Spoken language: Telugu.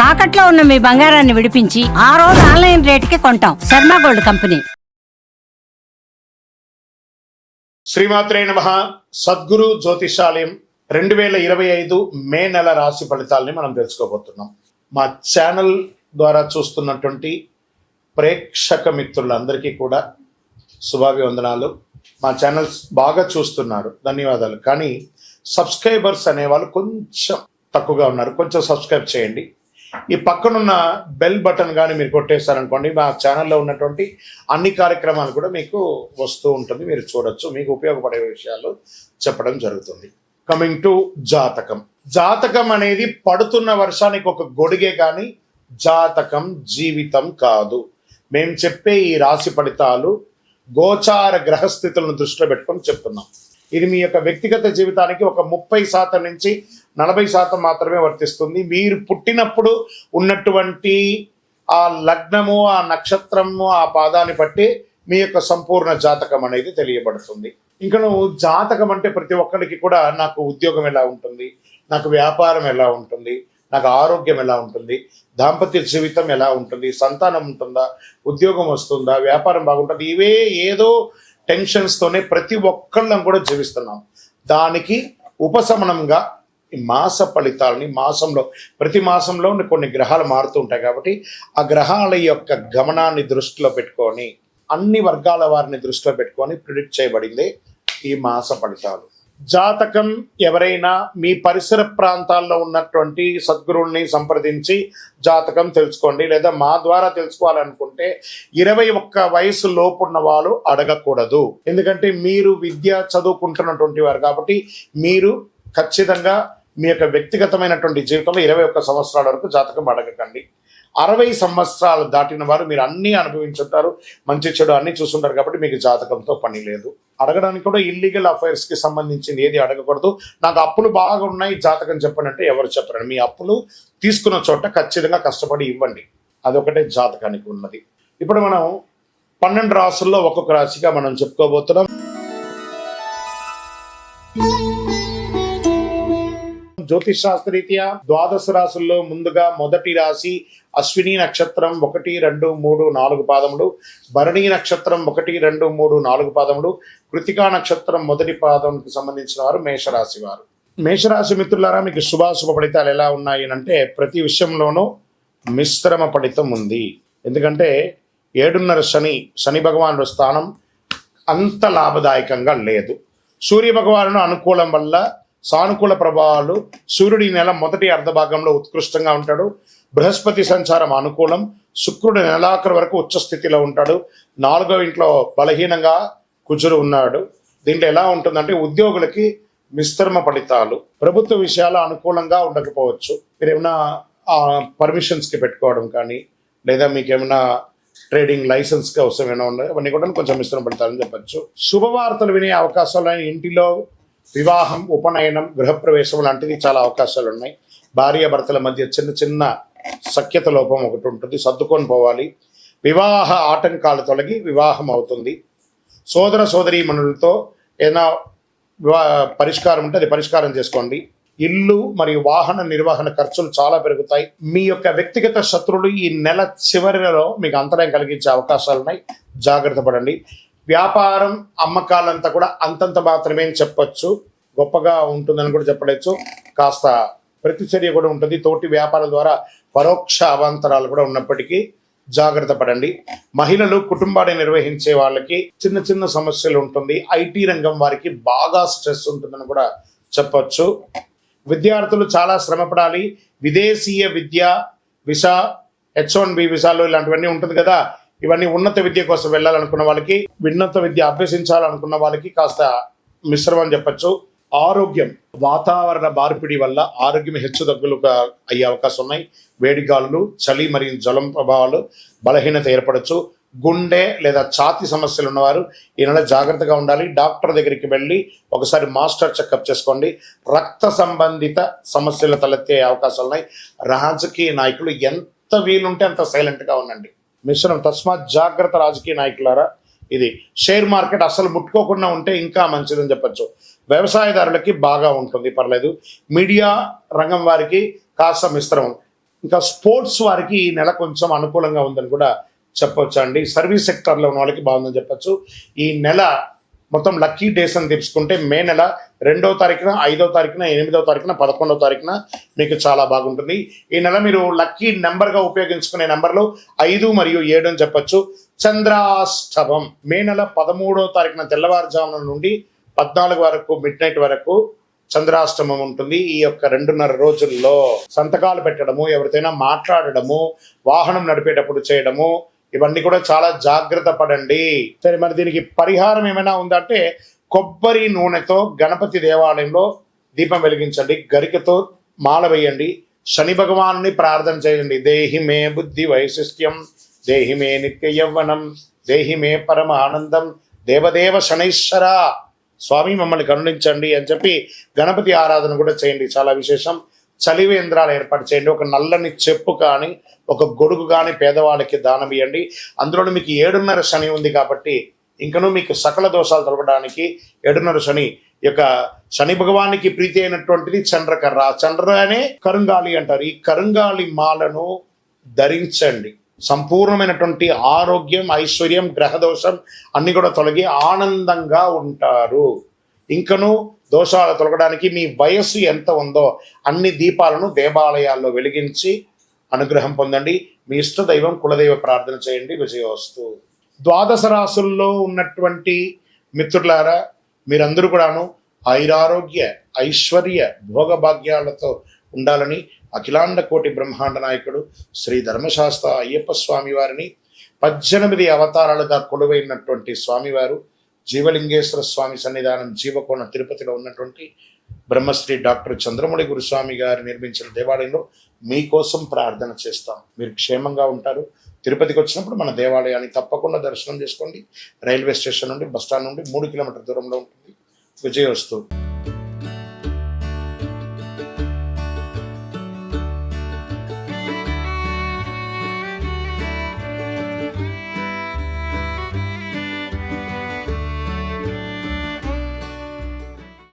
తాకట్లో ఉన్న మీ బంగారాన్ని విడిపించి ఆ రోజు ఆన్లైన్ రేటుకి కొంటాం. Sharma gold company. శ్రీమాత్రే నమః. సద్గురు జ్యోతిషాలయం 2025 మే నెల రాశి ఫలితాలని మనం తెలుసుకోబోతున్నాం. మా ఛానల్ ద్వారా చూస్తున్నటువంటి ప్రేక్షక మిత్రులందరికీ కూడా శుభాభివందనాలు. మా ఛానల్స్ బాగా చూస్తున్నారు, ధన్యవాదాలు. కానీ సబ్స్క్రైబర్స్ అనేవాళ్ళు కొంచెం తక్కువగా ఉన్నారు. కొంచెం సబ్స్క్రైబ్ చేయండి. ఈ పక్కనున్న బెల్ బటన్ కానీ మీరు కొట్టేశారనుకోండి, మా ఛానల్లో ఉన్నటువంటి అన్ని కార్యక్రమాలు కూడా మీకు వస్తూ ఉంటుంది, మీరు చూడొచ్చు. మీకు ఉపయోగపడే విషయాలు చెప్పడం జరుగుతుంది. కమింగ్ టు జాతకం. జాతకం అనేది పడుతున్న వర్షానికి ఒక గొడుగే కానీ జాతకం జీవితం కాదు. మేము చెప్పే ఈ రాశి ఫలితాలు గోచార గ్రహస్థితులను దృష్టిలో పెట్టుకొని చెప్తున్నాం. ఇది మీ యొక్క వ్యక్తిగత జీవితానికి ఒక 30% నుంచి 40% మాత్రమే వర్తిస్తుంది. మీరు పుట్టినప్పుడు ఉన్నటువంటి ఆ లగ్నము, ఆ నక్షత్రము, ఆ పాదాన్ని బట్టి మీ యొక్క సంపూర్ణ జాతకం అనేది తెలియబడుతుంది. ఇంకా నువ్వు జాతకం అంటే ప్రతి ఒక్కరికి కూడా నాకు ఉద్యోగం ఎలా ఉంటుంది, నాకు వ్యాపారం ఎలా ఉంటుంది, నాకు ఆరోగ్యం ఎలా ఉంటుంది, దాంపత్య జీవితం ఎలా ఉంటుంది, సంతానం ఉంటుందా, ఉద్యోగం వస్తుందా, వ్యాపారం బాగుంటుంది, ఇవే ఏదో టెన్షన్స్తోనే ప్రతి ఒక్కళ్ళం కూడా జీవిస్తున్నాం. దానికి ఉపశమనంగా ఈ మాస ఫలితాలని ప్రతి మాసంలో కొన్ని గ్రహాలు మారుతూ ఉంటాయి కాబట్టి ఆ గ్రహాల యొక్క గమనాన్ని దృష్టిలో పెట్టుకొని అన్ని వర్గాల వారిని దృష్టిలో పెట్టుకొని ప్రిడిక్ట్ చేయబడింది ఈ మాస ఫలితాలు. జాతకం ఎవరైనా మీ పరిసర ప్రాంతాల్లో ఉన్నటువంటి సద్గురువుల్ని సంప్రదించి జాతకం తెలుసుకోండి. లేదా మా ద్వారా తెలుసుకోవాలనుకుంటే 21 వయసు లోపు ఉన్న వాళ్ళు అడగకూడదు. ఎందుకంటే మీరు విద్య చదువుకుంటున్నటువంటి వారు కాబట్టి మీరు ఖచ్చితంగా మీ యొక్క వ్యక్తిగతమైనటువంటి జీవితంలో 21 సంవత్సరాల వరకు జాతకం అడగకండి. 60 సంవత్సరాలు దాటిన వారు మీరు అన్నీ అనుభవించుంటారు, మంచి చెడు అన్నీ చూస్తుంటారు కాబట్టి మీకు జాతకంతో పని లేదు. అడగడానికి కూడా ఇల్లీగల్ అఫైర్స్కి సంబంధించింది ఏది అడగకూడదు. నాకు అప్పులు బాగా ఉన్నాయి, జాతకం చెప్పండి అంటే ఎవరు చెప్పరండి. మీ అప్పులు తీసుకున్న చోట ఖచ్చితంగా కష్టపడి ఇవ్వండి, అదొకటే జాతకానికి ఉన్నది. ఇప్పుడు మనం 12 రాసుల్లో ఒక్కొక్క రాశిగా మనం చెప్పుకోబోతున్నాం. జ్యోతిష్ శాస్త్రరీత్యా 12 రాశుల్లో ముందుగా మొదటి రాశి అశ్విని నక్షత్రం 1, 2, 3, 4 పాదములు, భరణి నక్షత్రం 1, 2, 3, 4 పాదములు, కృతికా నక్షత్రం మొదటి పాదంకి సంబంధించిన వారు మేషరాశి వారు. మేషరాశి మిత్రులారా, మీకు శుభాశుభ ఫలితాలు ఎలా ఉన్నాయి అంటే ప్రతి విషయంలోనూ మిశ్రమ ఫలితం ఉంది. ఎందుకంటే 7.5 శని భగవానుడు స్థానం అంత లాభదాయకంగా లేదు. సూర్య భగవానుడు అనుకూలం వల్ల సానుకూల ప్రభావాలు. సూర్యుడి నెల మొదటి అర్ధభాగంలో ఉత్కృష్టంగా ఉంటాడు. బృహస్పతి సంచారం అనుకూలం. శుక్రుడు నెలాఖరు వరకు ఉచ్చ స్థితిలో ఉంటాడు. 4వ ఇంట్లో బలహీనంగా కుజుడు ఉన్నాడు. దీంట్లో ఎలా ఉంటుందంటే ఉద్యోగులకి మిశ్రమ ఫలితాలు. ప్రభుత్వ విషయాలు అనుకూలంగా ఉండకపోవచ్చు. మీరు ఏమైనా పర్మిషన్స్కి పెట్టుకోవడం కానీ లేదా మీకు ఏమైనా ట్రేడింగ్ లైసెన్స్కి అవసరం ఏమైనా ఉన్నాయి, అవన్నీ కూడా కొంచెం మిశ్రమ ఫలితాలని చెప్పచ్చు. శుభవార్తలు వినే అవకాశాలు, ఇంటిలో వివాహం, ఉపనయనం, గృహప్రవేశం లాంటివి చాలా అవకాశాలు ఉన్నాయి. భార్యాభర్తల మధ్య చిన్న సఖ్యత లోపం ఒకటి ఉంటుంది, సర్దుకొని పోవాలి. వివాహ ఆటంకాలు తొలగి వివాహం అవుతుంది. సోదర సోదరీమణులతో ఏదైనా పరిష్కారం ఉంటే అది పరిష్కారం చేసుకోండి. ఇల్లు మరియు వాహన నిర్వహణ ఖర్చులు చాలా పెరుగుతాయి. మీ యొక్క వ్యక్తిగత శత్రువులు ఈ నెల చివరిలో మీకు అంతరాయం కలిగించే అవకాశాలు ఉన్నాయి, జాగ్రత్త పడండి. వ్యాపారం, అమ్మకాలంతా కూడా అంతంత మాత్రమే చెప్పచ్చు, గొప్పగా ఉంటుందని కూడా చెప్పవచ్చు. కాస్త ప్రతిచర్య కూడా ఉంటుంది. తోటి వ్యాపారం ద్వారా పరోక్ష అవాంతరాలు కూడా ఉన్నప్పటికీ జాగ్రత్త పడండి. మహిళలు కుటుంబాన్ని నిర్వహించే వాళ్ళకి చిన్న సమస్యలు ఉంటుంది. ఐటీ రంగం వారికి బాగా స్ట్రెస్ ఉంటుందని కూడా చెప్పచ్చు. విద్యార్థులు చాలా శ్రమపడాలి. విదేశీయ విద్య, వీసా, H1B వీసాలు ఇలాంటివన్నీ ఉంటుంది కదా, ఇవన్నీ ఉన్నత విద్య కోసం వెళ్ళాలనుకున్న వాళ్ళకి, ఉన్నత విద్య అభ్యసించాలనుకున్న వాళ్ళకి కాస్త మిశ్రమం చెప్పచ్చు. ఆరోగ్యం, వాతావరణ మార్పిడి వల్ల ఆరోగ్యం హెచ్చుతగ్గులుగా అయ్యే అవకాశం ఉన్నాయి. వేడిగాలులు, చలి మరియు జ్వరం ప్రభావాలు, బలహీనత ఏర్పడచ్చు. గుండె లేదా ఛాతి సమస్యలు ఉన్నవారు ఈ నెల జాగ్రత్తగా ఉండాలి. డాక్టర్ దగ్గరికి వెళ్ళి ఒకసారి మాస్టర్ చెకప్ చేసుకోండి. రక్త సంబంధిత సమస్యలు తలెత్తే అవకాశాలు ఉన్నాయి. రాజకీయ నాయకులు ఎంత వీలుంటే అంత సైలెంట్గా ఉండండి. మిశ్రమం, తస్మాత్ జాగ్రత్త రాజకీయ నాయకులారా. ఇది షేర్ మార్కెట్ అసలు ముట్టుకోకుండా ఉంటే ఇంకా మంచిదని చెప్పచ్చు. వ్యవసాయదారులకి బాగా ఉంటుంది, పర్లేదు. మీడియా రంగం వారికి కాస్త మిశ్రమం. ఇంకా స్పోర్ట్స్ వారికి ఈ నెల కొంచెం అనుకూలంగా ఉందని కూడా చెప్పొచ్చు అండి. సర్వీస్ సెక్టర్లో ఉన్న వాళ్ళకి బాగుందని చెప్పొచ్చు. ఈ నెల మొత్తం లక్కీ డేస్ అని తెలుసుకుంటే మే నెల 2వ తారీఖున, 5వ తారీఖున, 8వ తారీఖున, 11వ తారీఖున మీకు చాలా బాగుంటుంది. ఈ నెల మీరు లక్కీ నెంబర్గా ఉపయోగించుకునే నెంబర్లు 5 మరియు 7 అని చెప్పొచ్చు. చంద్రాష్టమం మే నెల 13వ తారీఖున తెల్లవారుజామున నుండి 14 వరకు మిడ్ నైట్ వరకు చంద్రాష్టమం ఉంటుంది. ఈ యొక్క 2.5 రోజుల్లో సంతకాలు పెట్టడము, ఎవరితోనైనా మాట్లాడడము, వాహనం నడిపేటప్పుడు చేయడము, ఇవన్నీ కూడా చాలా జాగ్రత్త పడండి. సరే, మరి దీనికి పరిహారం ఏమైనా ఉందంటే కొబ్బరి నూనెతో గణపతి దేవాలయంలో దీపం వెలిగించండి, గరికతో మాల వేయండి, శని భగవాన్ని ప్రార్థన చేయండి. దేహి మే బుద్ధి వైశిష్ట్యం, దేహి మే నిత్య యవ్వనం, దేహి మే పరమ ఆనందం, దేవదేవ శనైశ్వర స్వామి మమ్మల్ని కరుణించండి అని చెప్పి గణపతి ఆరాధన కూడా చేయండి, చాలా విశేషం. చలివేంద్రాలు ఏర్పాటు చేయండి. ఒక నల్లని చెప్పు కానీ, ఒక గొడుగు కానీ పేదవాళ్ళకి దానం ఇవ్వండి. అందులో మీకు 7.5 శని ఉంది కాబట్టి ఇంకనూ మీకు సకల దోషాలు తొలగడానికి 7.5 శని యొక్క శని భగవానికి ప్రీతి అయినటువంటిది చంద్రకర్ర. చంద్ర అనే కరుంగాలి అంటారు. ఈ కరుంగాలి మాలను ధరించండి. సంపూర్ణమైనటువంటి ఆరోగ్యం, ఐశ్వర్యం, గ్రహదోషం అన్ని కూడా తొలగి ఆనందంగా ఉంటారు. ఇంకను దోషాలు తొలగడానికి మీ వయస్సు ఎంత ఉందో అన్ని దీపాలను దేవాలయాల్లో వెలిగించి అనుగ్రహం పొందండి. మీ ఇష్ట దైవం కులదైవ ప్రార్థన చేయండి. విజయోస్తు. ద్వాదశ రాశుల్లో ఉన్నటువంటి మిత్రులారా, మీరందరూ కూడాను ఆయురారోగ్య, ఐశ్వర్య, భోగభాగ్యాలతో ఉండాలని అఖిలాండ కోటి బ్రహ్మాండ నాయకుడు శ్రీ ధర్మశాస్త్ర అయ్యప్ప స్వామి వారిని 18 అవతారాలుగా కొలువైనటువంటి స్వామివారు జీవలింగేశ్వర స్వామి సన్నిధానం జీవకోణ తిరుపతిలో ఉన్నటువంటి బ్రహ్మశ్రీ డాక్టర్ చంద్రమౌళి గురుస్వామి గారు నిర్మించిన దేవాలయంలో మీకోసం ప్రార్థన చేస్తాం. మీరు క్షేమంగా ఉంటారు. తిరుపతికి వచ్చినప్పుడు మన దేవాలయాన్ని తప్పకుండా దర్శనం చేసుకోండి. రైల్వే స్టేషన్ నుండి, బస్టాండ్ నుండి 3 కిలోమీటర్ల దూరంలో ఉంటుంది. విజయోస్తు.